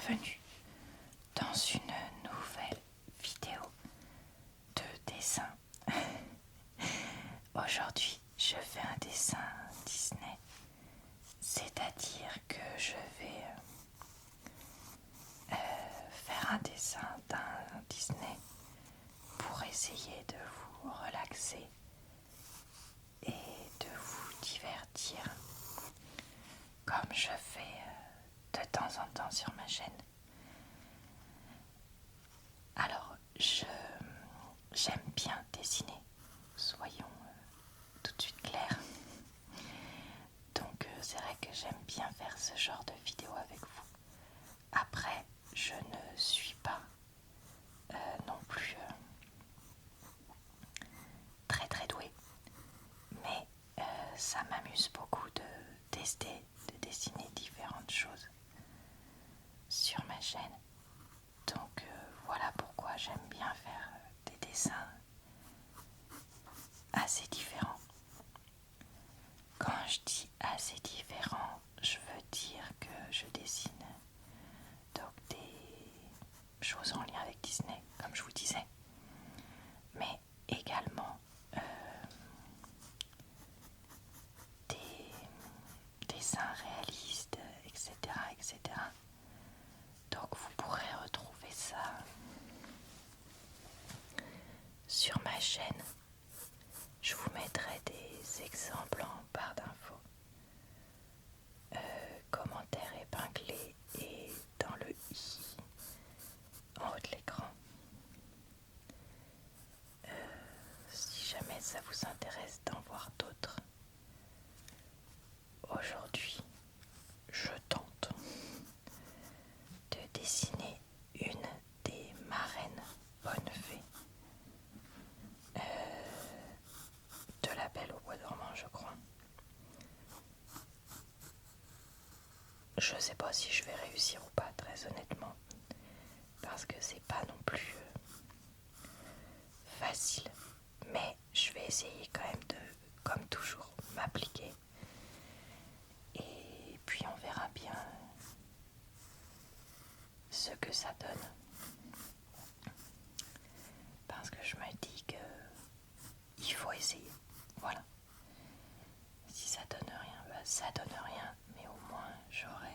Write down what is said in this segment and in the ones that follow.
bienvenue dans une nouvelle vidéo de dessin. Aujourd'hui, je fais un dessin Disney, c'est-à-dire que je vais faire un dessin d'un Disney pour essayer de vous relaxer et de vous divertir, comme je fais de temps en temps sur ma chaîne. Alors, j'aime bien dessiner, soyons tout de suite clairs. Donc, c'est vrai que j'aime bien faire ce genre de vidéo avec vous. Après, je ne suis pas non plus très très douée, mais ça m'amuse beaucoup de tester, de dessiner différentes choses sur ma chaîne. Donc voilà pourquoi j'aime bien faire des dessins assez différents. Quand je dis assez différents, je veux dire que je dessine donc des choses en lien avec Disney, comme je vous disais, mais également des dessins réalistes, etc., etc. Donc vous pourrez retrouver ça sur ma chaîne. Je vous mettrai des exemples en barre d'infos, commentaires épinglés et dans le i en haut de l'écran. Si jamais ça vous intéresse d'en voir d'autres. Aujourd'hui, je tente de dessiner une des marraines bonnes fées de La Belle au Bois dormant, je crois. Je sais pas si je vais réussir ou pas, très honnêtement, parce que c'est pas non plus facile, mais je vais essayer quand même de, comme toujours, m'appliquer, et puis on verra bien ce que ça donne, parce que je me dis que il faut essayer, voilà. Si ça donne rien, bah ça donne rien, mais au moins j'aurais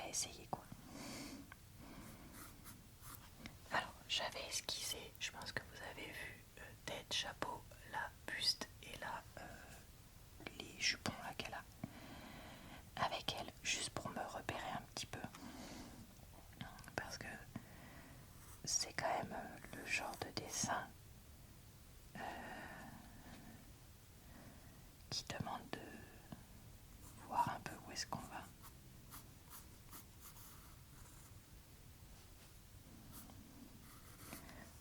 essayé, quoi. Alors j'avais esquissé, je pense que vous avez vu, tête, chapeau, la buste et là les jupons là qu'elle a avec elle, juste pour me repérer un petit peu, parce que c'est quand même le genre de dessin qui demande de voir un peu où est-ce qu'on va.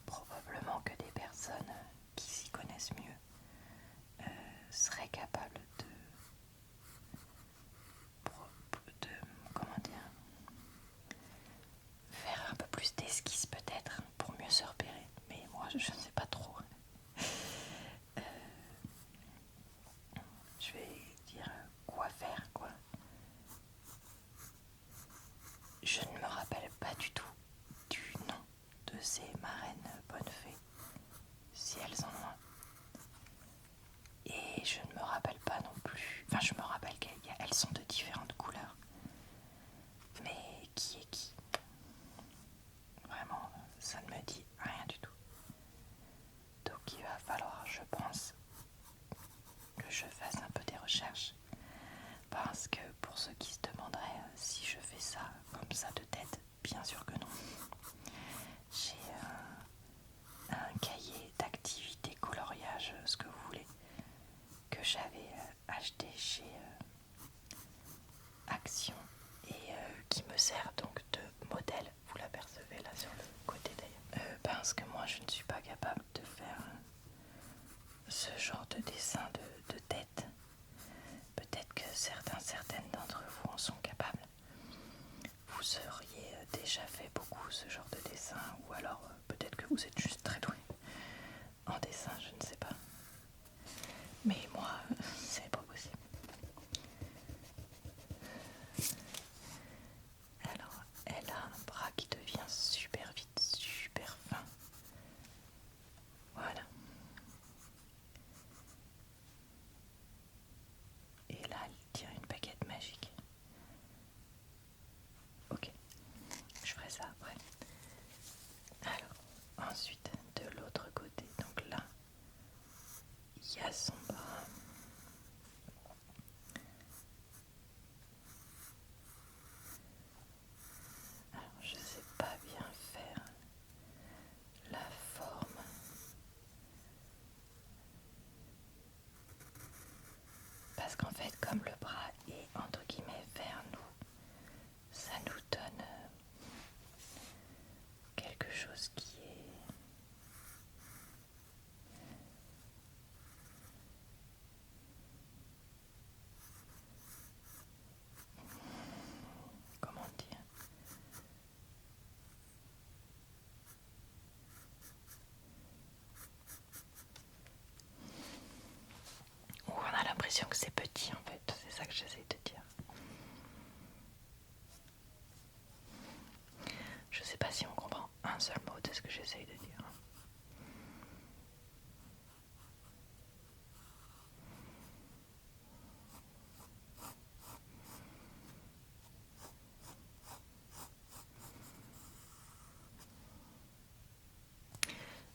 Probablement que des personnes qui s'y connaissent mieux seraient capables de comment dire, faire un peu plus d'esquisse peut-être pour mieux se repérer, mais moi je ne sais pas trop. Je vais dire quoi faire, quoi. Je ne me rappelle pas du tout du nom de ces marraines bonnes fées, si elles en ont un. Et je ne me rappelle pas non plus, enfin je me rappelle qu'elles sont de différentes couleurs, mais qui est qui? Vraiment, ça ne me dit rien du tout. Donc il va falloir, je pense, que je fasse un peu des recherches, parce que pour ceux qui se demanderaient si je fais ça comme ça de tête, bien sûr que non. J'ai un cahier d'activités coloriage, ce que vous voulez, que j'avais acheté chez Action et qui me sert donc de modèle. Vous l'apercevez là sur le côté d'ailleurs, parce que moi je ne suis pas capable de faire ce genre de dessin de tête. Peut-être que certaines d'entre vous en sont capables. Vous auriez déjà fait beaucoup ce genre de dessin, ou alors peut-être que vous êtes juste très doué en dessin, je ne sais pas. Mais moi, c'est pas possible. à son bras. Alors, je sais pas bien faire la forme. Parce qu'en fait, comme le bras est entre guillemets vers nous, ça nous donne quelque chose qui est comment dire, où on a l'impression que c'est petit en fait, c'est ça que j'essaie de dire. Je sais pas si on comprend un seul mot de ce que j'essaie de dire.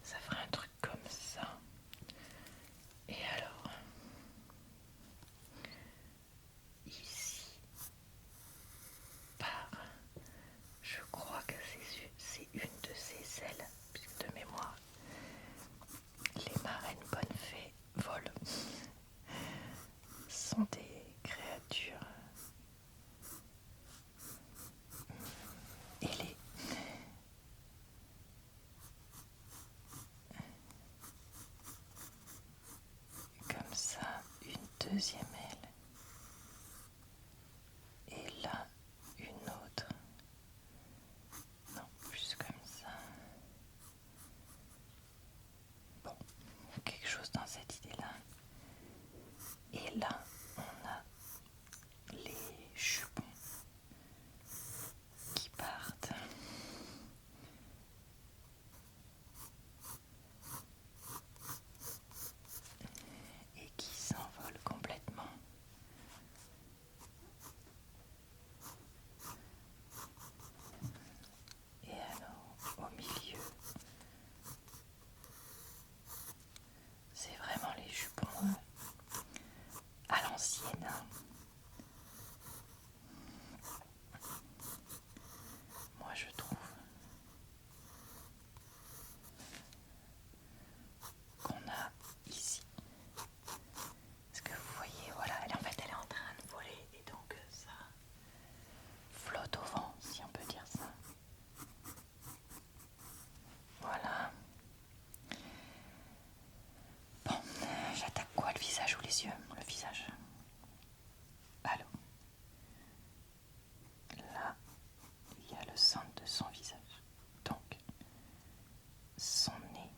Ça ferait un truc comme ça. Et alors, ici, par, je crois que c'est une de ces ailes, puisque de mémoire, les marraines bonnes fées volent, sont des créatures ailées. Comme ça, une deuxième aile. Et là, une autre. Non, plus comme ça. Bon, quelque chose dans cette idée-là. Et là, on a les jupons qui partent. Et qui s'envolent complètement. Et alors, au milieu, c'est vraiment les jupons à l'ancienne. Moi, je trouve qu'on a ici. Est-ce que vous voyez, voilà, en fait, elle est en train de voler et donc ça flotte au vent, si on peut dire ça. Voilà. Bon, j'attaque quoi, le visage ou les yeux? Le visage. Alors, là, il y a le centre de son visage. Donc, son nez.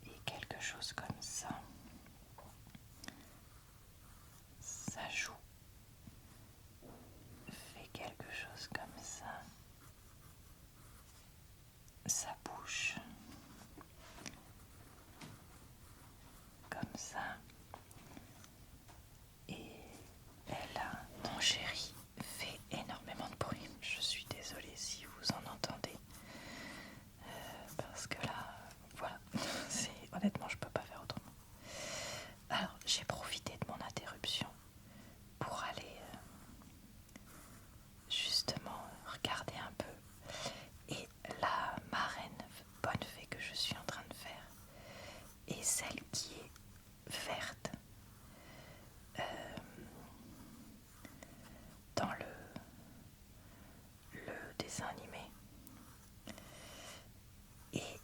Et quelque chose comme ça. Sa joue. Fait quelque chose comme ça. Sa bouche. Comme ça. Et elle a, mon chéri, fait énormément de bruit. Je suis désolée si vous en entendez. Parce que là, voilà, honnêtement, je peux pas faire autrement. Alors, j'ai profité de mon interruption pour aller justement regarder un peu. Et la marraine bonne fée que je suis en train de faire est celle qui est verte dans le dessin animé. Et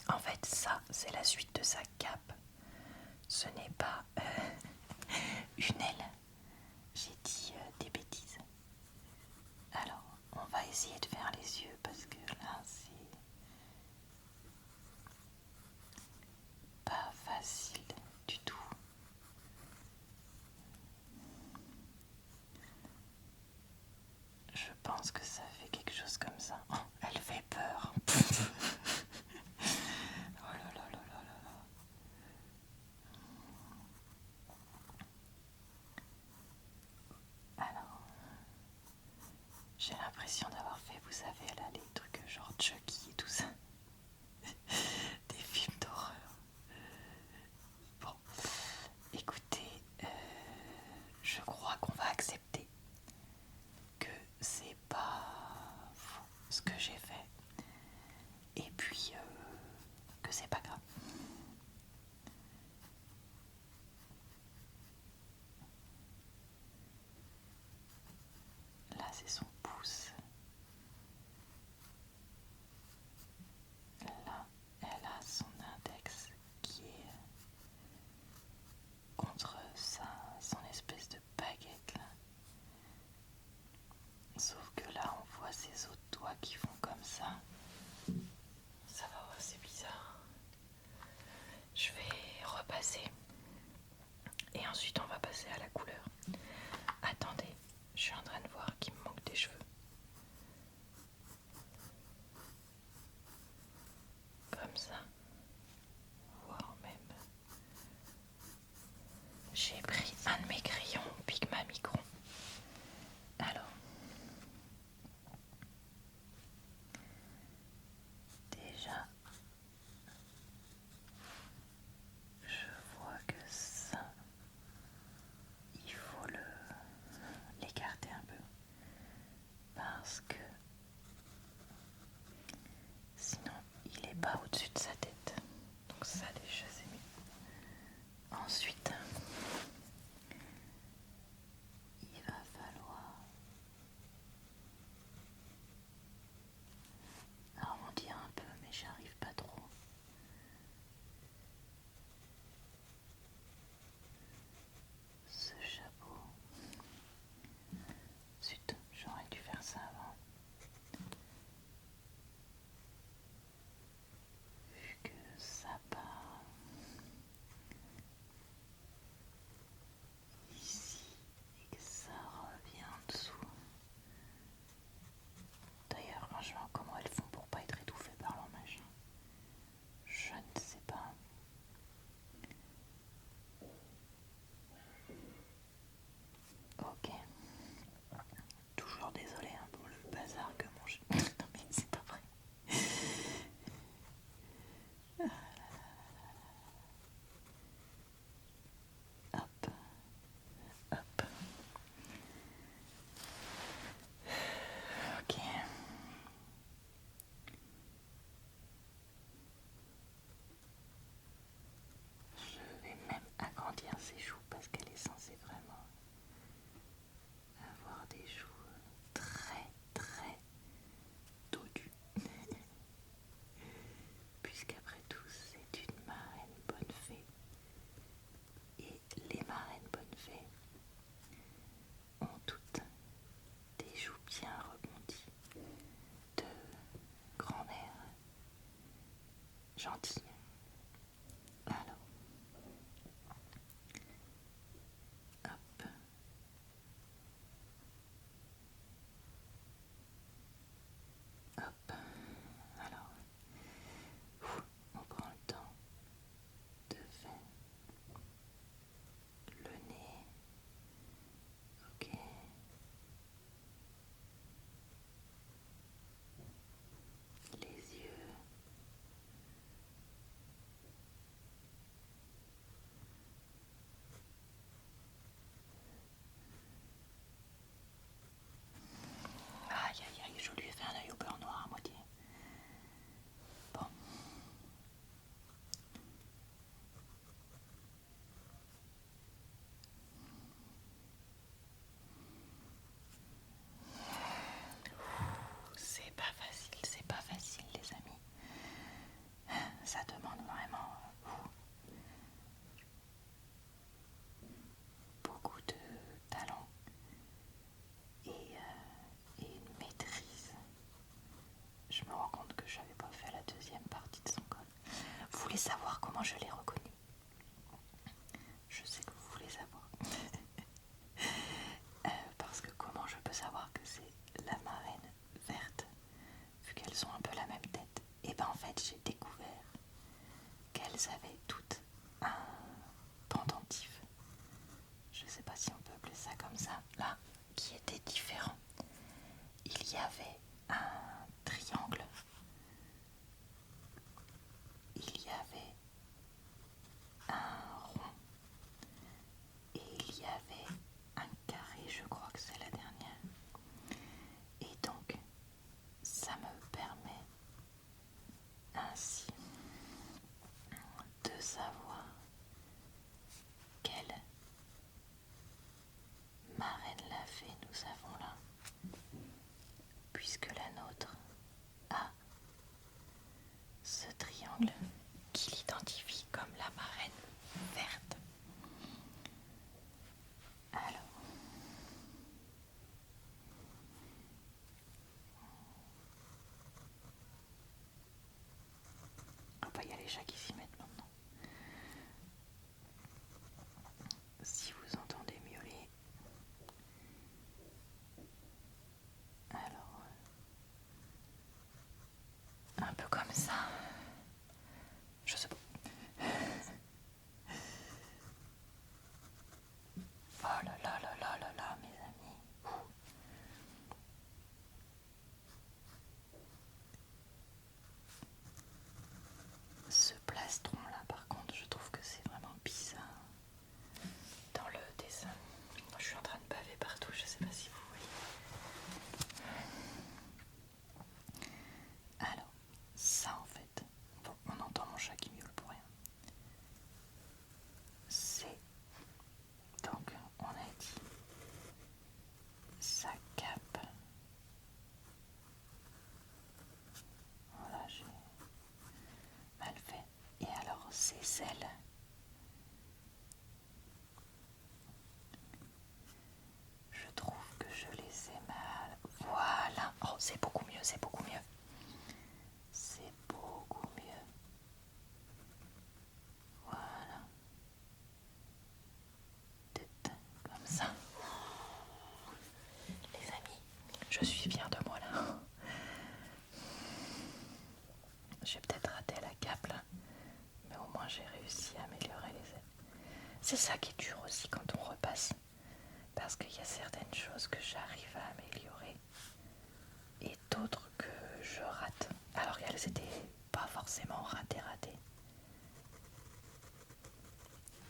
en fait, ça, c'est la suite de sa cape. Ce n'est pas une aile. J'ai dit des bêtises. Alors, on va essayer de faire les yeux parce que là, c'est pas facile du tout. Je pense que ça fait quelque chose comme ça. Oh, elle fait peur. Oh là là là là là. Alors, J'ai l'impression d'avoir fait, vous savez, là, les trucs genre Chucky et tout ça. Des films d'horreur. Bon, écoutez, je crois qu'on va accepter que c'est pas fou ce que j'ai fait. Et puis, que c'est pas grave. Là, c'est son pouce. Là, elle a son index qui est contre son espèce de baguette là. Sauf que là, on voit ses autres doigts qui font comme ça. Ça va, ouais, c'est bizarre. Je vais repasser. Et ensuite, on va passer à la couleur. Attendez, je suis en train de voir qu'il me manque des cheveux. Comme ça. Voire même. J'ai pris un de mes crayons Pigma Micron. Alors. Déjà. Je vois que ça. Il faut l'écarter un peu. Parce que sinon il est pas au-dessus de sa tête. Donc ça déjà c'est mieux. Ensuite, il va falloir arrondir un peu, mais j'arrive pas trop. Ce chapeau. Zut, j'aurais dû faire ça avant. Vu que ça part ici et que ça revient en dessous. D'ailleurs, franchement, comment elles font pour pas être étouffées par leur machin? Je ne sais pas. Ok. Toujours désolé pour le bazar que mange. Non mais c'est pas vrai. Hop, hop. Ok. Je vais même agrandir ses joues parce qu'elle est censée vraiment avoir des joues très très dodues. Puisqu'après tout, c'est une marraine bonne fée. Et les marraines bonnes fées ont toutes des joues bien rebondies de grand-mère gentille. Alors, hop. Hop. Alors, on prend le temps de faire le nez. Ok. Les yeux. Aïe aïe aïe, je lui ai fait un œil au beurre noir à moitié. Bon. C'est pas facile les amis. Ça demande vraiment beaucoup de talent et une maîtrise. Je me rends compte que je n'avais pas fait la deuxième partie de son col. Vous voulez savoir comment je l'ai reconnu? Je sais que vous voulez savoir. Parce que comment je peux savoir que c'est la marraine verte, vu qu'elles ont un peu la même tête? Et ben en fait j'ai découvert qu'elles avaient toutes un pendentif, je sais pas si on peut appeler ça comme ça, là, qui était différent. Il avait un triangle, il y avait un rond et il y avait un carré, je crois que c'est la dernière. Et donc, ça me permet ainsi de savoir quelle marraine la fée nous avons là, puisque la nôtre a ce triangle qui l'identifie comme la marraine verte. Alors, oh bah, y a les chats qui s'y mettent maintenant. Si vous entendez miauler, alors un peu comme ça, je sais pas. Oh là là là là là là, mes amis. Ce plastron là, par contre, je trouve que c'est vraiment bizarre dans le dessin. Je suis en train de baver partout, je sais pas si vous voyez. Alors, ça en fait, bon, on entend mon chat qui miaule pour rien. C'est, donc on a dit, sa cape. Voilà, j'ai mal fait. Et alors, ses ailes. Je trouve que je les ai mal. Voilà. Oh, c'est beaucoup mieux, c'est beaucoup mieux. C'est beaucoup mieux. Voilà. Tête comme ça. Les amis, je suis fière de moi là. J'ai peut-être raté la cape là, mais au moins j'ai réussi à améliorer les ailes. C'est ça qui est dur aussi quand on repasse, parce qu'il y a certaines choses que j'arrive à améliorer et d'autres que je rate. Alors elles étaient pas forcément ratées.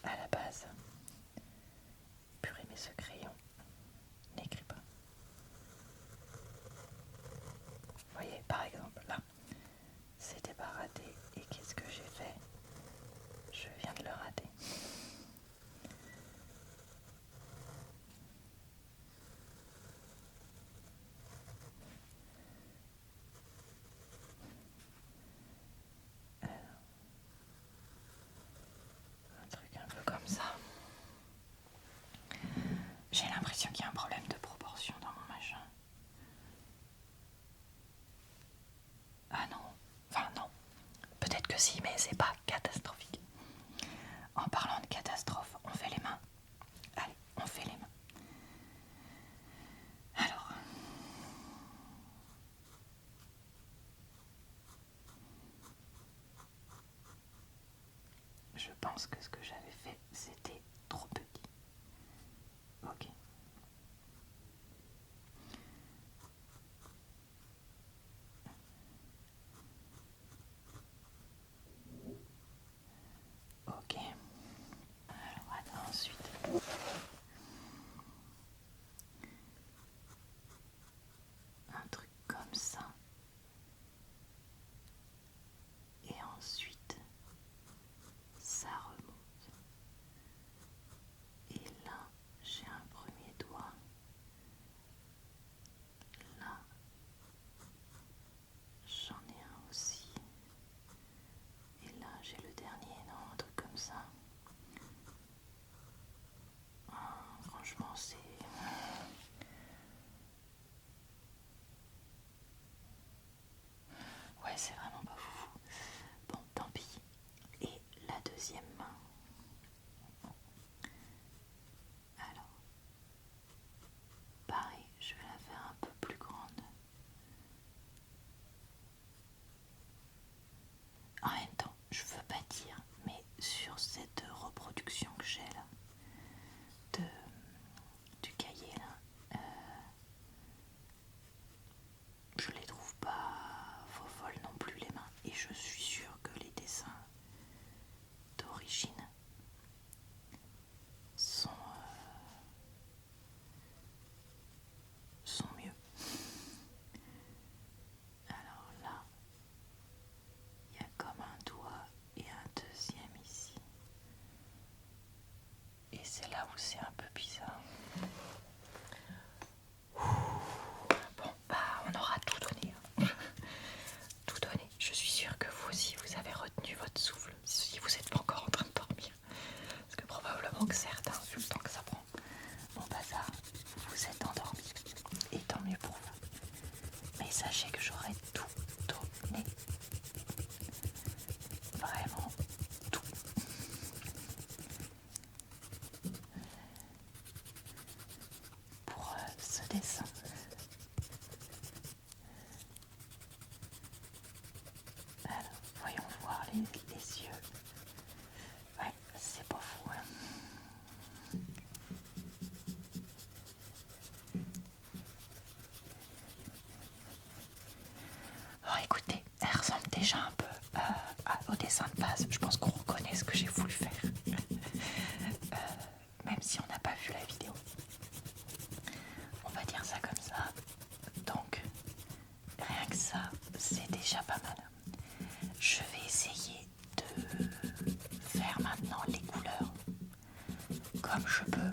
À la base, purée mais ce crayon n'écrit pas. Vous voyez, par exemple, là, c'était pas raté. Et qu'est-ce que j'ai fait? Je viens de le rater. Alors, un truc un peu comme ça. J'ai l'impression qu'il y a un problème de proportion dans mon machin. Ah non, enfin non. Peut-être que si, mais c'est pas catastrophique. En parlant de catastrophe, on fait les mains. Allez, on fait les mains. Alors, je pense que ce que j'avais fait, c'était trop petit. Ok. Ok. Alors, ensuite, un truc comme ça. Et ensuite, ça remonte. sachez que j'aurai tout donné. Vraiment tout. Pour ce dessin. Alors, voyons voir les yeux. Ouais, c'est pas fou. Hein. Alors écoutez, elle ressemble déjà un peu au dessin de base. Je pense qu'on reconnaît ce que j'ai voulu faire. Même si on n'a pas vu la vidéo. On va dire ça comme ça. Donc, rien que ça, c'est déjà pas mal. Je vais essayer de faire maintenant les couleurs comme je peux.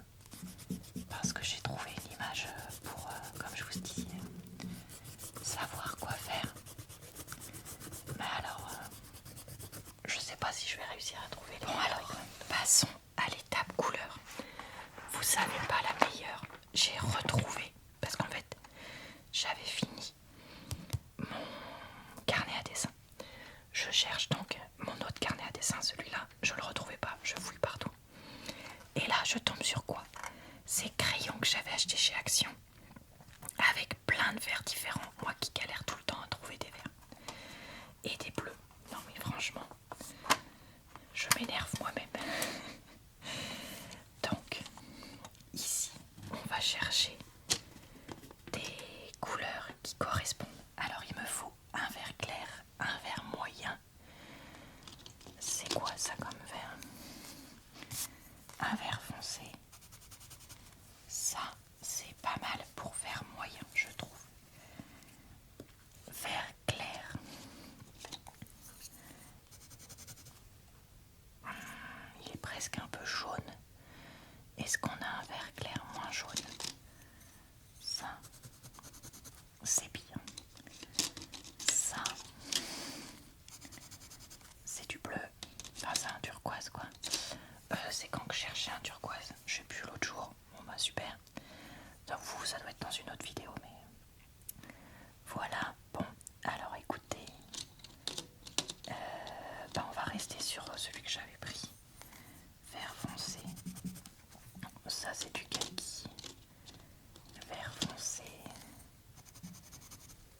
Parce que j'ai trouvé une image pour, comme je vous dis, savoir quoi faire. Mais alors, je sais pas si je vais réussir à trouver les. Bon alors, passons à l'étape couleur. Vous savez pas la meilleure, j'ai retrouvé, parce qu'en fait, j'avais fini mon carnet à dessin. Je cherche donc mon autre carnet à dessin, celui-là, je le retrouvais pas, je fouille partout. Et là, je tombe sur quoi? Ces crayons que j'avais achetés chez Action, avec plein de verts différents, moi qui galère tout le temps à trouver des verts. Et des bleus. Non mais franchement, je m'énerve moi-même. Donc, ici, on va chercher des couleurs qui correspondent. Alors il me faut un vert clair, un vert moyen. C'est quoi ça comme vert? Un vert foncé. Ça, c'est pas mal pour vert moyen, je trouve. Vert clair. Il est presque un peu jaune. Est-ce qu'on a un vert clair moins jaune? Ça, c'est bien. Ça, c'est du bleu. Enfin, c'est un turquoise, quoi. C'est quand que je cherchais un turquoise. Je sais plus l'autre jour. Bon, bah super. Donc vous, ça doit être dans une autre vidéo, mais voilà. Bon, alors écoutez, on va rester sur celui que j'avais pris. Vert foncé. Ça, c'est du kaki. Vert foncé.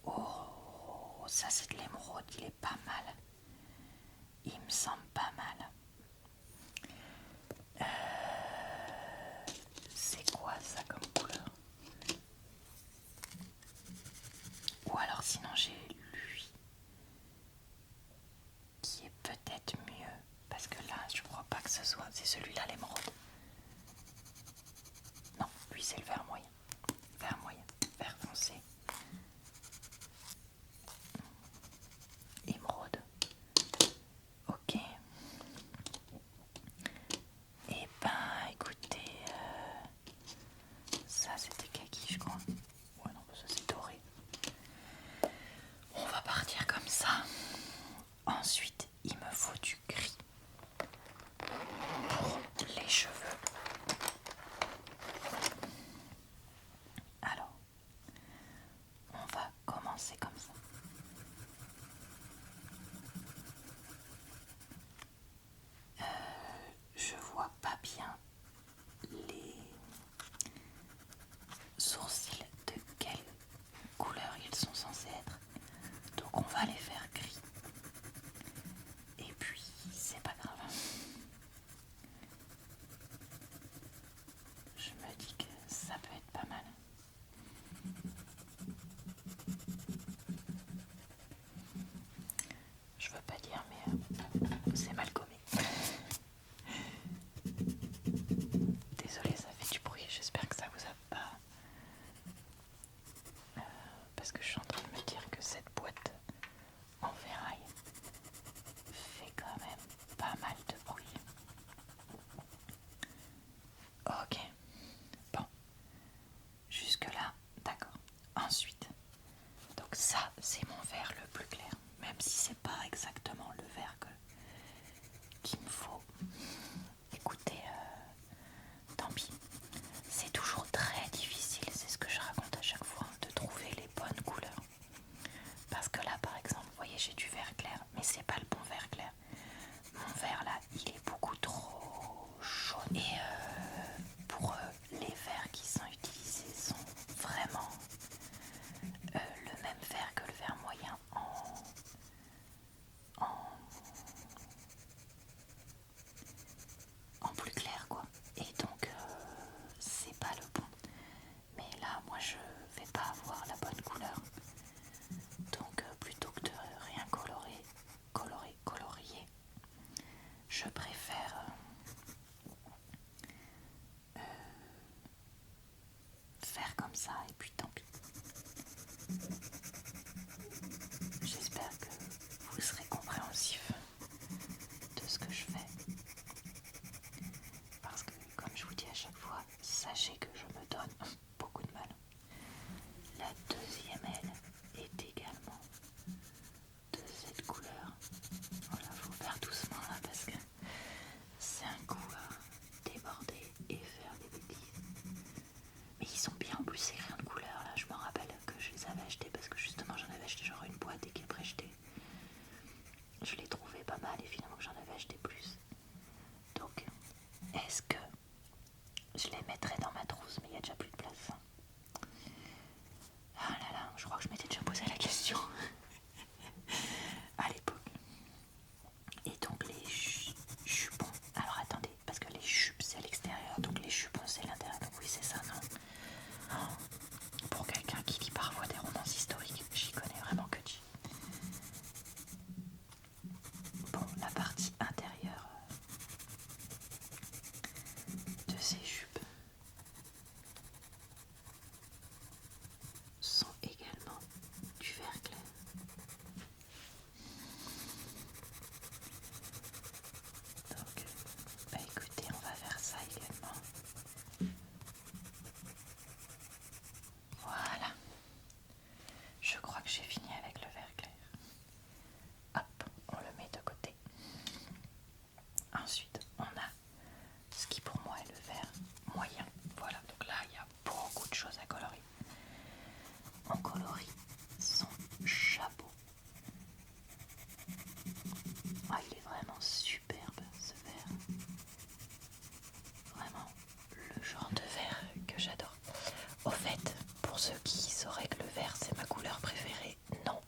Oh, ça c'est de l'émeraude, il est pas mal. Il me semble pas mal. C'est quoi ça comme couleur? Ou alors sinon j'ai lui qui est peut-être mieux. Parce que là je crois pas que ce soit. C'est celui-là l'émeraude. Non, lui c'est le vert moyen. Vert moyen, vert foncé. Émeraude. Ok. Et ben écoutez, ça c'était kaki je crois. Ouais non, ça c'est doré. On va partir comme ça. Ensuite, il me faut du gris pour les cheveux. Alors, on va commencer comme ça. Je vois pas bien les sourcils de quelle couleur ils sont censés être. Donc on va les faire gris. Et puis c'est pas grave. Je me dis que ça peut être pas mal. Je veux pas dire mais c'est mal gommé. Désolée, ça fait du bruit, j'espère que ça vous a pas. Parce que je suis en train de me dire que cette boîte en ferraille fait quand même pas mal de bruit. Ok, bon, jusque là, d'accord. Ensuite, donc ça c'est mon vert le plus clair, même si c'est pas exactement le vert qu'il me faut. Écoutez, tant pis. C'est toujours très difficile, c'est ce que je raconte à chaque fois, de trouver les bonnes couleurs.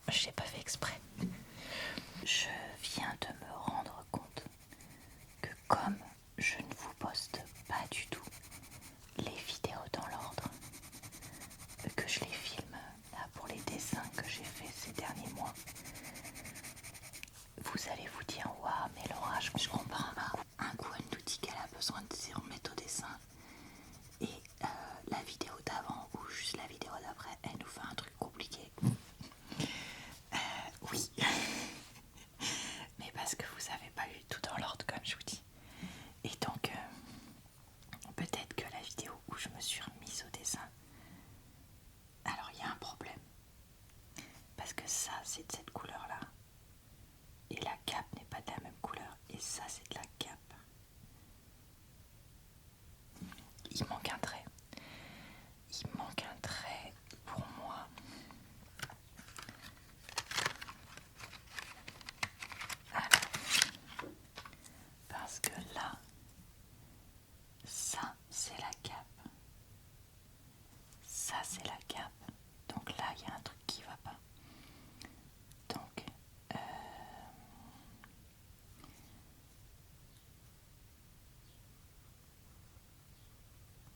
j'ai pas fait exprès. Je viens de me rendre compte que comme je ne vous poste pas du tout les vidéos dans l'ordre, que je les filme là pour les dessins que j'ai fait ces derniers mois, vous allez vous dire waouh, mais Laura, je comprends pas. Un coup elle nous dit qu'elle a besoin de s'y remettre au dessin et la vidéo d'avant ou juste la vidéo d'après elle nous fait un truc compliqué. Oui. Mais parce que vous avez pas eu tout dans l'ordre comme je vous dis. Et donc peut-être que la vidéo où je me suis remise au dessin, alors il y a un problème. Parce que ça c'est de cette couleur là. Et la cape n'est pas de la même couleur. Et ça c'est de la cape. Il manque un trait. Il manque un trait pour moi. Alors, parce que là, ça c'est la cape. Ça c'est la cape. Donc là il y a un truc qui va pas. Donc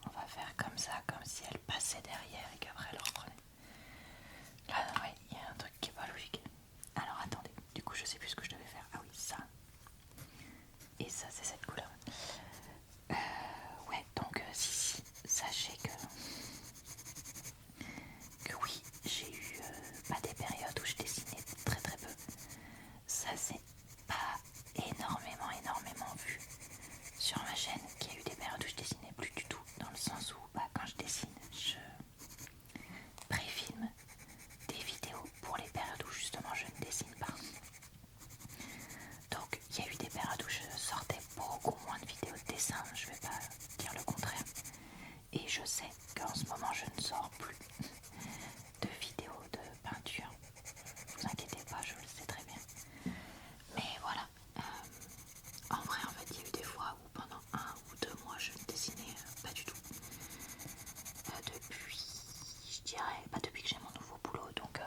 on va faire comme ça, comme si elle passait derrière et qu'après elle reprenait. Là ouais, il y a un truc qui est pas logique. Alors attendez, du coup je sais plus ce que je devais faire. Ah oui, ça. Et ça c'est cette couleur. Ouais, donc si, sachez que oui, j'ai eu des périodes où je dessinais très très peu. Ça c'est pas énormément vu sur ma chaîne, qu'il y a eu des périodes où je dessinais plus du tout, dans le sens où quand je dessine, je préfilme des vidéos pour les périodes où justement je ne dessine pas. Donc il y a eu des périodes où je sortais beaucoup moins de vidéos de dessin, je vais pas dire le contraire. Et je sais qu'en ce moment je ne sors plus de vidéos de peinture. Ne vous inquiétez pas, je le sais très bien. Mais voilà, en vrai en fait il y a eu des fois où pendant 1 ou 2 mois je ne dessinais pas du tout. Depuis, je dirais, depuis que j'ai mon nouveau boulot, donc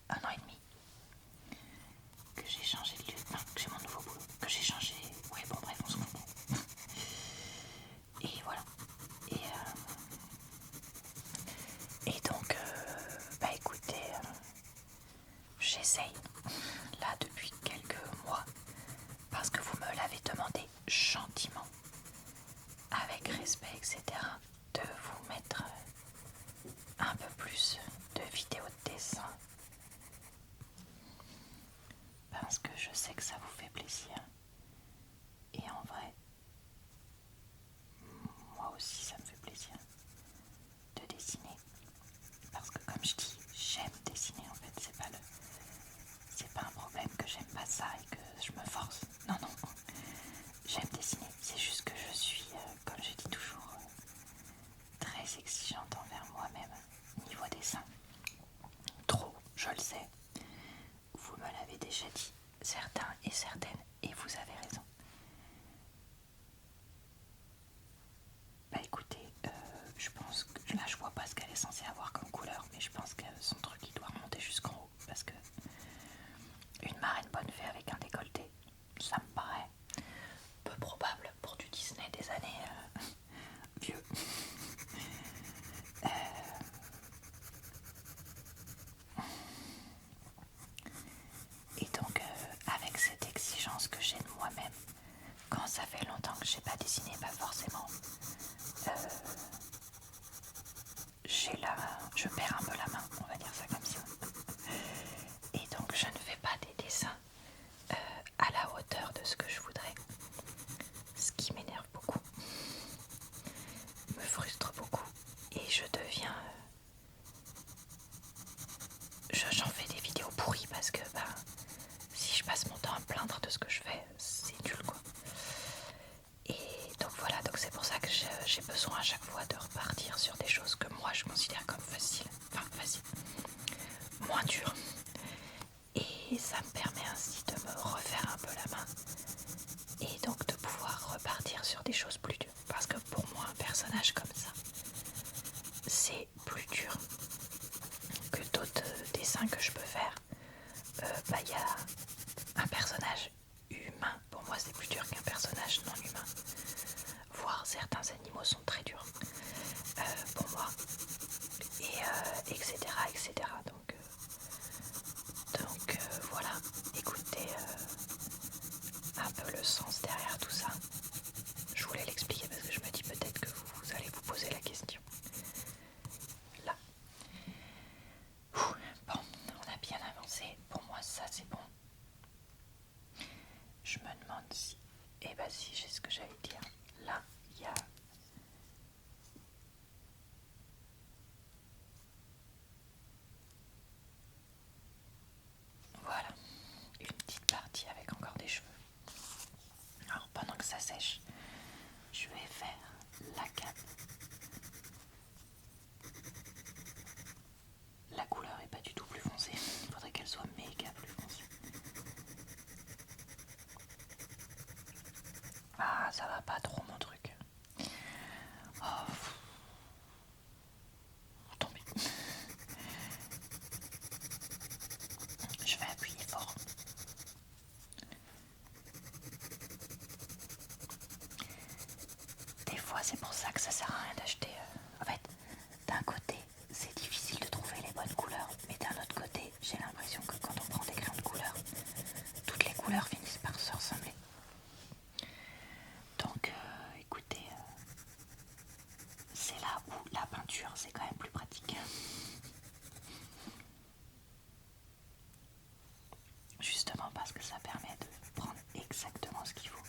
1 an et demi. Que j'ai changé de lieu, enfin que j'ai mon nouveau boulot, que j'ai changé, ouais bon bref on se comprend. Et voilà. Et donc écoutez, j'essaye là depuis quelques mois, parce que vous me l'avez demandé gentiment, avec respect, etc., de vous mettre un peu plus de vidéos de dessin, parce que je sais que ça vous fait plaisir. Et en vrai, moi aussi ça me fait plaisir de dessiner, parce que comme je dis, j'aime dessiner en fait, c'est pas un problème que j'aime pas ça et que je me force, non, j'aime dessiner, c'est juste que je suis, comme je dis toujours, très exigeante envers moi-même niveau dessin. Trop, je le sais, vous me l'avez déjà dit, certains et certaines, et vous avez raison. Écoutez, je pense que là je vois pas ce qu'elle est censée avoir comme couleur, mais je pense que son truc il doit remonter jusqu'en haut, parce que une marraine bonne fée avec un décolleté, ça me paraît peu probable pour du Disney des années vieux. Et donc avec cette exigence que j'ai de moi-même, quand ça fait longtemps que j'ai pas dessiné, forcément je perds un peu la main, on va dire ça comme ça. Et donc je ne fais pas des dessins à la hauteur de ce que je voudrais, ce qui m'énerve beaucoup, me frustre beaucoup, et je deviens j'en fais des vidéos pourries parce que si je passe mon temps à me plaindre de ce que je fais, c'est nul quoi. Et donc voilà, donc c'est pour ça que j'ai besoin à chaque fois de repartir sur des choses que moi je considère comme faciles, moins dures. Et ça me permet ainsi de me refaire un peu la main et donc de pouvoir repartir sur des choses plus dures. Parce que pour moi, un personnage comme ça, c'est plus dur que d'autres dessins que je peux faire un peu le sens derrière tout ça. Je voulais l'expliquer parce que je me dis peut-être que vous allez vous poser la question. Là. Bon, on a bien avancé. Pour moi, ça c'est bon. Je me demande si... Eh ben si, j'ai ce que j'allais dire. Là, il y a... Voilà. Une petite partie avec encore des cheveux. Alors pendant que ça sèche, je vais faire la cape. La couleur est pas du tout plus foncée. Il faudrait qu'elle soit méga plus foncée. Ah, ça va pas trop mon truc. Oh, tombé. Je vais appuyer fort. Des fois, c'est pour ça que ça sert à rien d'acheter. En fait, d'un côté, c'est difficile de trouver les bonnes couleurs, mais d'un autre côté, j'ai l'impression que quand on prend des crayons de couleur, toutes les couleurs finissent par se ressembler. Donc, écoutez, c'est là où la peinture, c'est quand même plus pratique. Justement parce que ça permet de prendre exactement ce qu'il faut.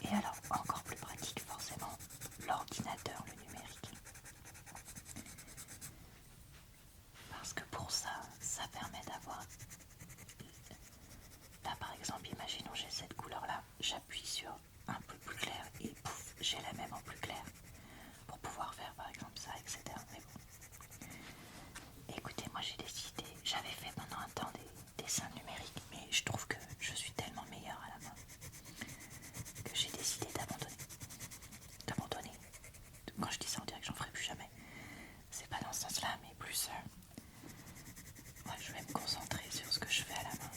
Et alors, encore plus pratique, forcément, l'ordinateur, le numérique. Parce que pour ça, ça permet d'avoir... Là, par exemple, imaginons j'ai cette couleur-là, j'appuie sur un peu plus clair et pouf, j'ai la même en plus clair. Pour pouvoir faire, par exemple, ça, etc. Mais bon. Écoutez, moi j'ai décidé, j'avais fait pendant un temps des dessins numériques, mais je trouve que je suis tellement meilleure à la main que j'ai décidé d'abandonner. Quand je dis ça, on dirait que j'en ferai plus jamais. C'est pas dans ce sens-là, mais plus... ouais, je vais me concentrer sur ce que je fais à la main.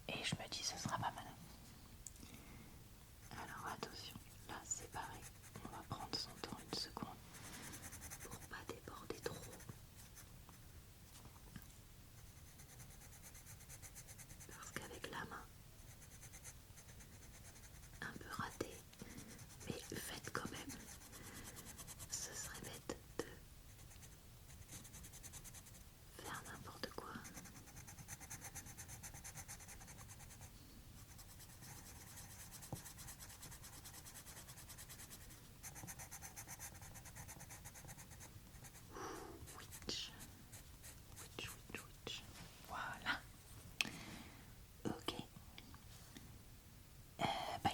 Et je me dis, ce sera pas mal. Alors attention, là c'est pareil. On va prendre son temps une seconde pour pas déborder trop. Parce qu'avec la main, un peu raté, mais faites quand même. Ce serait bête de faire n'importe quoi. Witch. Voilà. Ok.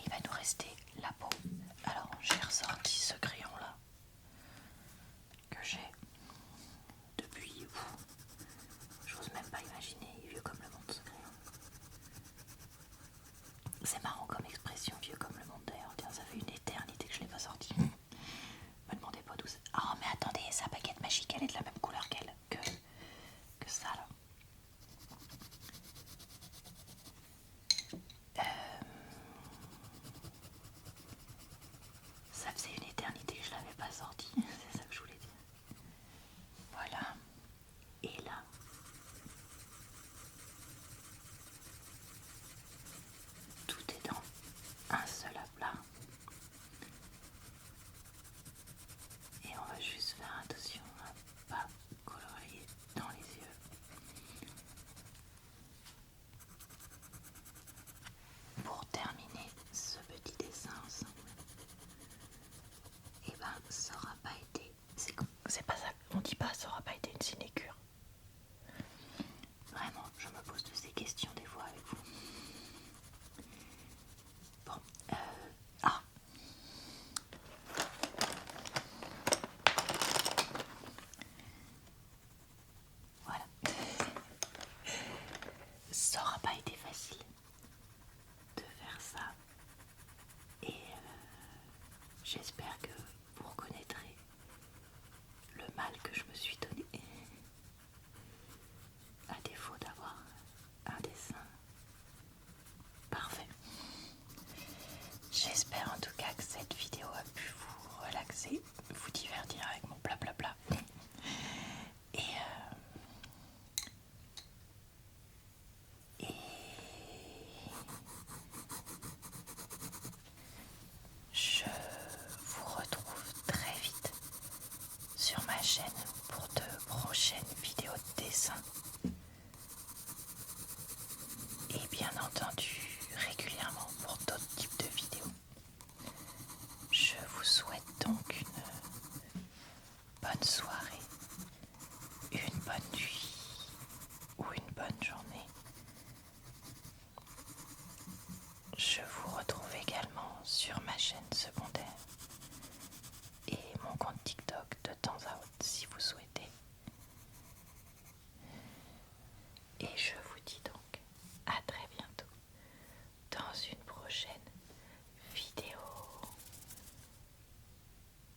Il va nous rester la peau. Alors j'ai ressorti ce crayon là que j'ai depuis... j'ose même pas imaginer, il est vieux comme le monde ce crayon. C'est marrant comme expression, vieux comme le monde d'ailleurs. Tiens, ça fait une éternité que je l'ai pas sorti. Me demandez pas d'où c'est. Oh mais attendez, sa baguette magique elle est de la même couleur que ça là. Ça faisait une éternité que je l'avais pas sorti, c'est ça que je voulais dire. Voilà. Et là, tout est dans un seul aplat. Et on va juste faire attention à ne pas colorier dans les yeux. Pour terminer ce petit dessin ensemble, et ben ça aura pas été... C'est pas ça, on dit pas ça aura pas été une sinécure. Vraiment, je me pose de ces questions des fois avec vous. Bon, voilà. Ça aura pas été facile de faire ça. Et j'espère que vous reconnaîtrez le mal que je me suis donné. À défaut d'avoir un dessin parfait. J'espère en tout cas que cette vidéo a pu vous relaxer, vous divertir avec mon blablabla. Et chaîne vidéo de dessin. Et bien entendu,